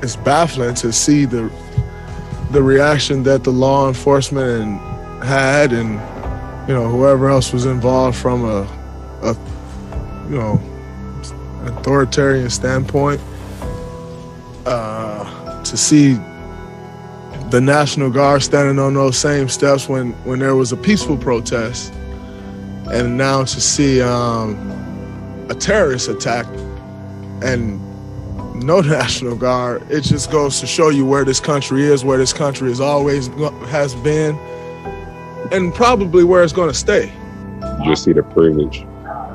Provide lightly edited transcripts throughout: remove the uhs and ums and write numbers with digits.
it's baffling to see the reaction that the law enforcement had, and whoever else was involved from a authoritarian standpoint. To see the National Guard standing on those same steps when there was a peaceful protest, and now to see a terrorist attack and no National Guard, it just goes to show you where this country is, where this country has been, and probably where it's going to stay. You just see the privilege.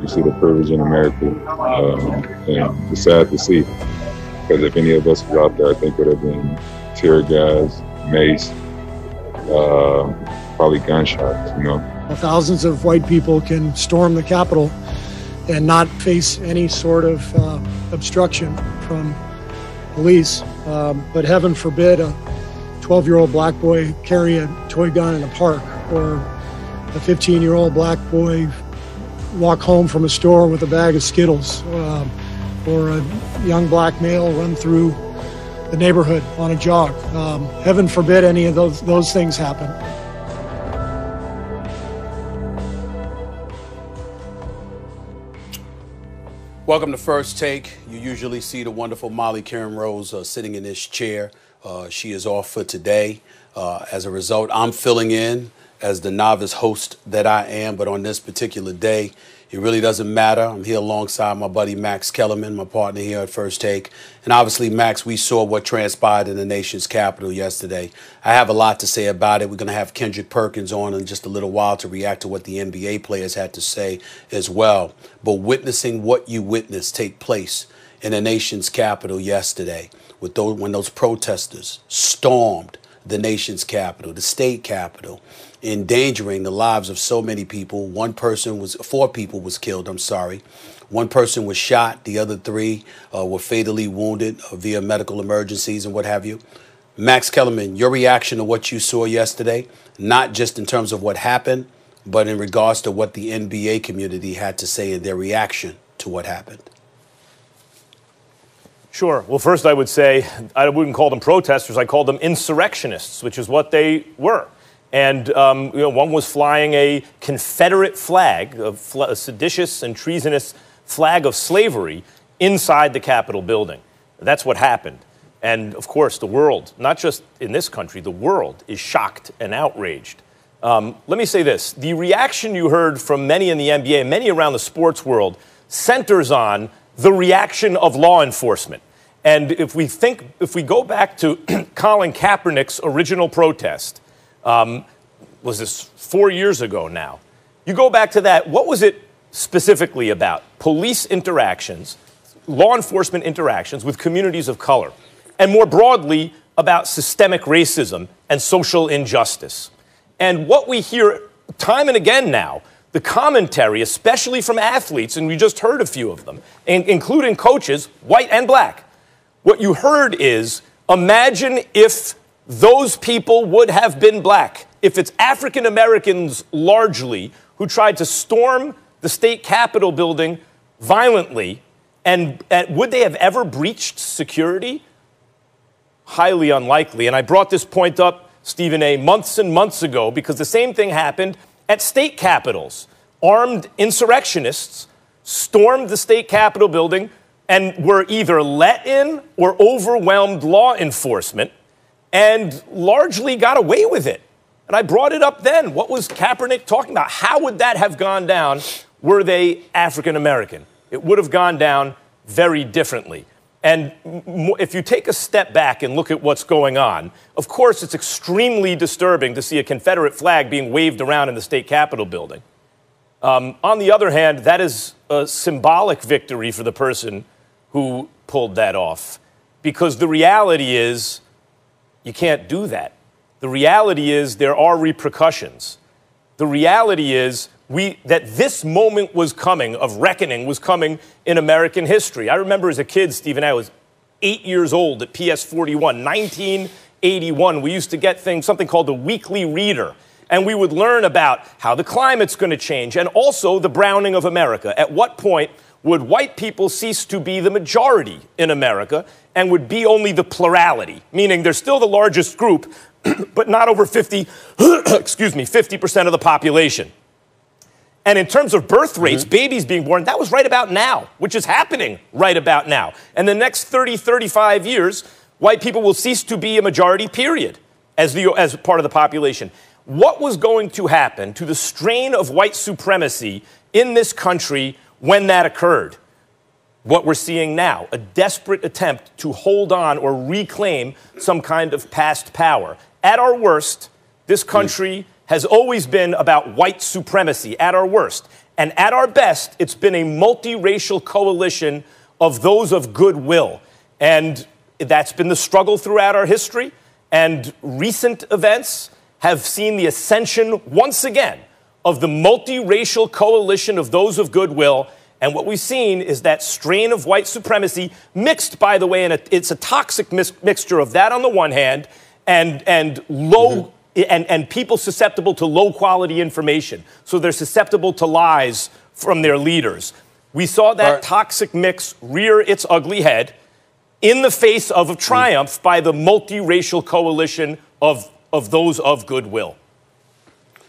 You see the privilege in America, and it's sad to see. Because if any of us was out there, I think would have been tear gas, mace, probably gunshots, Thousands of white people can storm the Capitol and not face any sort of obstruction from police. But heaven forbid a 12-year-old black boy carry a toy gun in a park, or a 15-year-old black boy walk home from a store with a bag of Skittles, or a young black male run through the neighborhood on a jog. Heaven forbid any of those things happen. Welcome to First Take. You usually see the wonderful Molly Karen Rose sitting in this chair. She is off for today. As a result, I'm filling in as the novice host that I am, but on this particular day, it really doesn't matter. I'm here alongside my buddy Max Kellerman, my partner here at First Take. And obviously, Max, we saw what transpired in the nation's capital yesterday. I have a lot to say about it. We're going to have Kendrick Perkins on in just a little while to react to what the NBA players had to say as well. But witnessing what you witnessed take place in the nation's capital yesterday, when those protesters stormed the nation's capital, the state capital, endangering the lives of so many people. 4 people was killed, One person was shot. The other 3 were fatally wounded via medical emergencies and what have you. Max Kellerman, your reaction to what you saw yesterday, not just in terms of what happened, but in regards to what the NBA community had to say in their reaction to what happened. Sure. Well, first I would say I wouldn't call them protesters. I called them insurrectionists, which is what they were. And one was flying a Confederate flag, a seditious and treasonous flag of slavery inside the Capitol building. That's what happened. And, of course, the world, not just in this country, the world is shocked and outraged. Let me say this. The reaction you heard from many in the NBA and many around the sports world centers on the reaction of law enforcement. And if we go back to Colin Kaepernick's original protest, was this 4 years ago now? You go back to that, what was it specifically about? Police interactions, law enforcement interactions with communities of color, and more broadly about systemic racism and social injustice. And what we hear time and again now, the commentary, especially from athletes, and we just heard a few of them, including coaches, white and black, what you heard is, imagine if those people would have been black, if it's African Americans largely who tried to storm the state Capitol building violently, and would they have ever breached security? Highly unlikely. And I brought this point up, Stephen A., months and months ago, because the same thing happened at state capitals. Armed insurrectionists stormed the state Capitol building and were either let in or overwhelmed law enforcement and largely got away with it. And I brought it up then. What was Kaepernick talking about? How would that have gone down were they African American? It would have gone down very differently. And if you take a step back and look at what's going on, of course, it's extremely disturbing to see a Confederate flag being waved around in the state Capitol building. On the other hand, that is a symbolic victory for the person who pulled that off, because the reality is you can't do that. The reality is there are repercussions. The reality is that this moment was coming, of reckoning, was coming in American history. I remember as a kid, Stephen, I was 8 years old at PS 41, 1981. We used to get something called the Weekly Reader, and we would learn about how the climate's going to change, and also the browning of America. At what point would white people cease to be the majority in America, and would be only the plurality, meaning they're still the largest group, but not over 50% of the population. And in terms of birth rates, babies being born, that was right about now, which is happening right about now. And the next 30, 35 years, white people will cease to be a majority, period, as part of the population. What was going to happen to the strain of white supremacy in this country when that occurred? What we're seeing now, a desperate attempt to hold on or reclaim some kind of past power. At our worst, this country has always been about white supremacy, at our worst. And at our best, it's been a multiracial coalition of those of goodwill. And that's been the struggle throughout our history. And recent events have seen the ascension once again of the multiracial coalition of those of goodwill. And what we've seen is that strain of white supremacy mixed, by the way, and it's a toxic mixture of that on the one hand and low and people susceptible to low quality information. So they're susceptible to lies from their leaders. We saw that toxic mix rear its ugly head in the face of a triumph by the multiracial coalition of those of goodwill.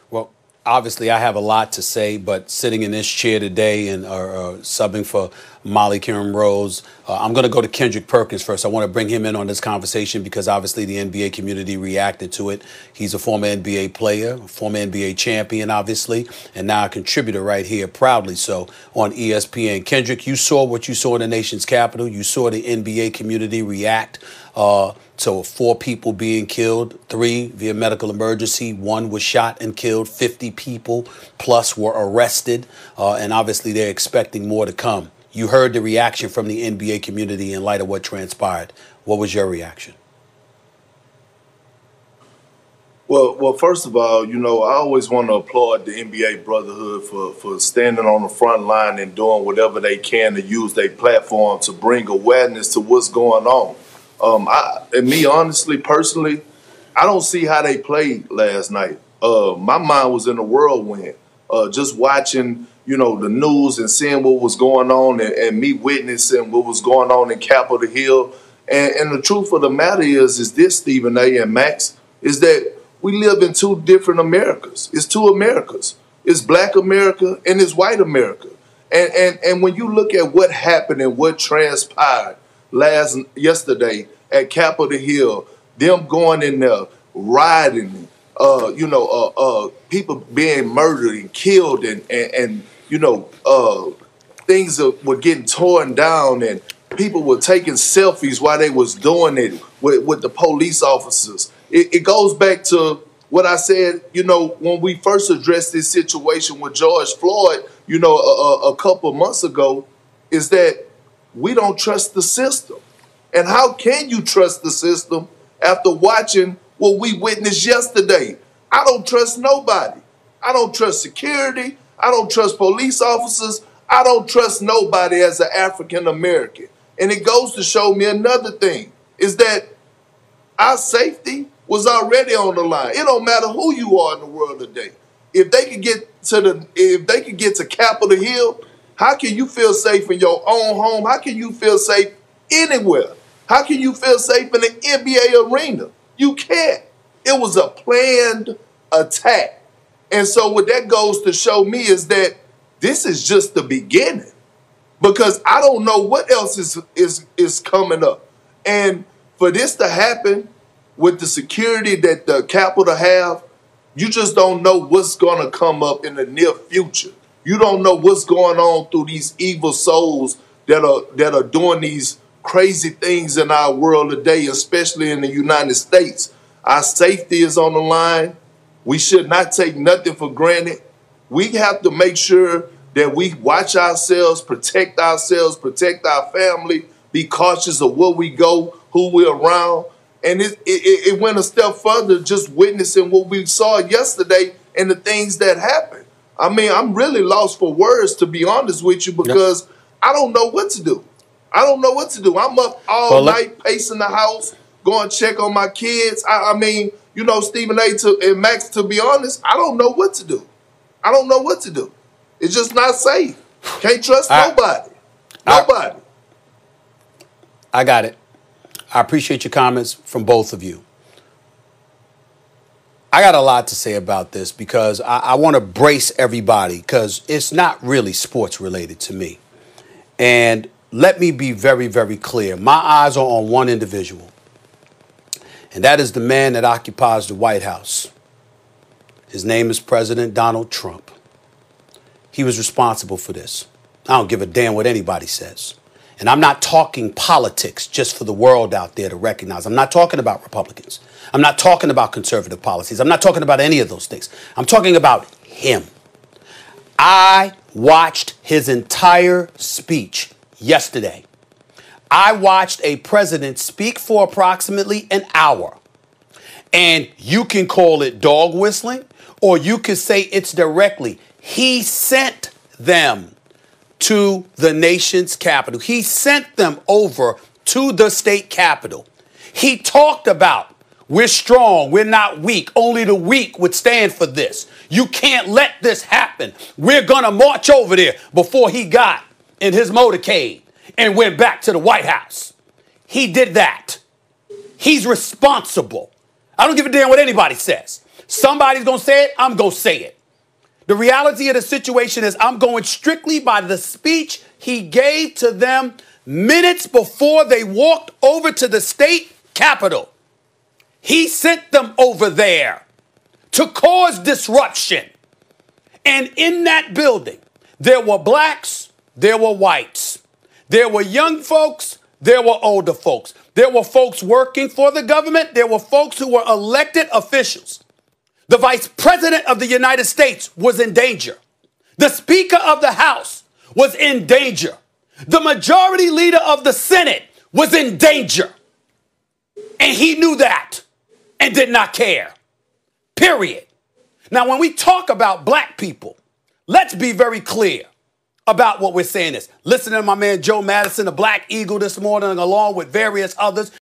Well, obviously, I have a lot to say, but sitting in this chair today and subbing for Molly Kieran Rose, I'm going to go to Kendrick Perkins first. I want to bring him in on this conversation because obviously the NBA community reacted to it. He's a former NBA player, a former NBA champion, obviously, and now a contributor right here, proudly so, on ESPN. Kendrick, you saw what you saw in the nation's capital. You saw the NBA community react to 4 people being killed, 3 via medical emergency, 1 was shot and killed, 50 people plus were arrested, and obviously they're expecting more to come. You heard the reaction from the NBA community in light of what transpired. What was your reaction? Well, first of all, I always want to applaud the NBA brotherhood for standing on the front line and doing whatever they can to use their platform to bring awareness to what's going on. Honestly, personally, I don't see how they played last night. My mind was in a whirlwind, just watching, the news and seeing what was going on and me witnessing what was going on in Capitol Hill. And the truth of the matter is this, Stephen A. and Max, is that we live in 2 different Americas. It's 2 Americas. It's Black America and it's white America. And when you look at what happened and what transpired yesterday at Capitol Hill, them going in there, rioting, people being murdered and killed and things were getting torn down and people were taking selfies while they was doing it with the police officers. It goes back to what I said, when we first addressed this situation with George Floyd, a couple months ago, is that we don't trust the system. And how can you trust the system after watching what we witnessed yesterday? I don't trust nobody. I don't trust security. I don't trust police officers. I don't trust nobody as an African American. And it goes to show me another thing, is that our safety was already on the line. It don't matter who you are in the world today. If they could get to Capitol Hill, how can you feel safe in your own home? How can you feel safe anywhere? How can you feel safe in the NBA arena? You can't. It was a planned attack. And so what that goes to show me is that this is just the beginning, because I don't know what else is coming up. And for this to happen with the security that the Capitol have, you just don't know what's going to come up in the near future. You don't know what's going on through these evil souls that are doing these crazy things in our world today, especially in the United States. Our safety is on the line. We should not take nothing for granted. We have to make sure that we watch ourselves, protect our family, be cautious of where we go, who we're around. And it went a step further, just witnessing what we saw yesterday and the things that happened. I mean, I'm really lost for words, to be honest with you, because I don't know what to do. I don't know what to do. I'm up all night pacing the house, going to check on my kids. I mean, Stephen A. and Max, to be honest, I don't know what to do. I don't know what to do. It's just not safe. Can't trust nobody. Nobody. I got it. I appreciate your comments from both of you. I got a lot to say about this because I want to brace everybody because it's not really sports related to me. And let me be very, very clear. My eyes are on one individual, and that is the man that occupies the White House. His name is President Donald Trump. He was responsible for this. I don't give a damn what anybody says. And I'm not talking politics just for the world out there to recognize. I'm not talking about Republicans. I'm not talking about conservative policies. I'm not talking about any of those things. I'm talking about him. I watched his entire speech yesterday. I watched a president speak for approximately an hour. And you can call it dog whistling, or you could say it's directly. He sent them to the nation's capital. He sent them over to the state capitol. He talked about, we're strong, we're not weak. Only the weak would stand for this. You can't let this happen. We're going to march over there before he got in his motorcade and went back to the White House. He did that. He's responsible. I don't give a damn what anybody says. Somebody's going to say it, I'm going to say it. The reality of the situation is I'm going strictly by the speech he gave to them minutes before they walked over to the state capitol. He sent them over there to cause disruption. And in that building, there were blacks, there were whites, there were young folks, there were older folks. There were folks working for the government. There were folks who were elected officials. The vice president of the United States was in danger. The speaker of the House was in danger. The majority leader of the Senate was in danger. And he knew that and did not care. Period. Now, when we talk about black people, let's be very clear about what we're saying is. Listen to my man Joe Madison, the Black Eagle, this morning, along with various others.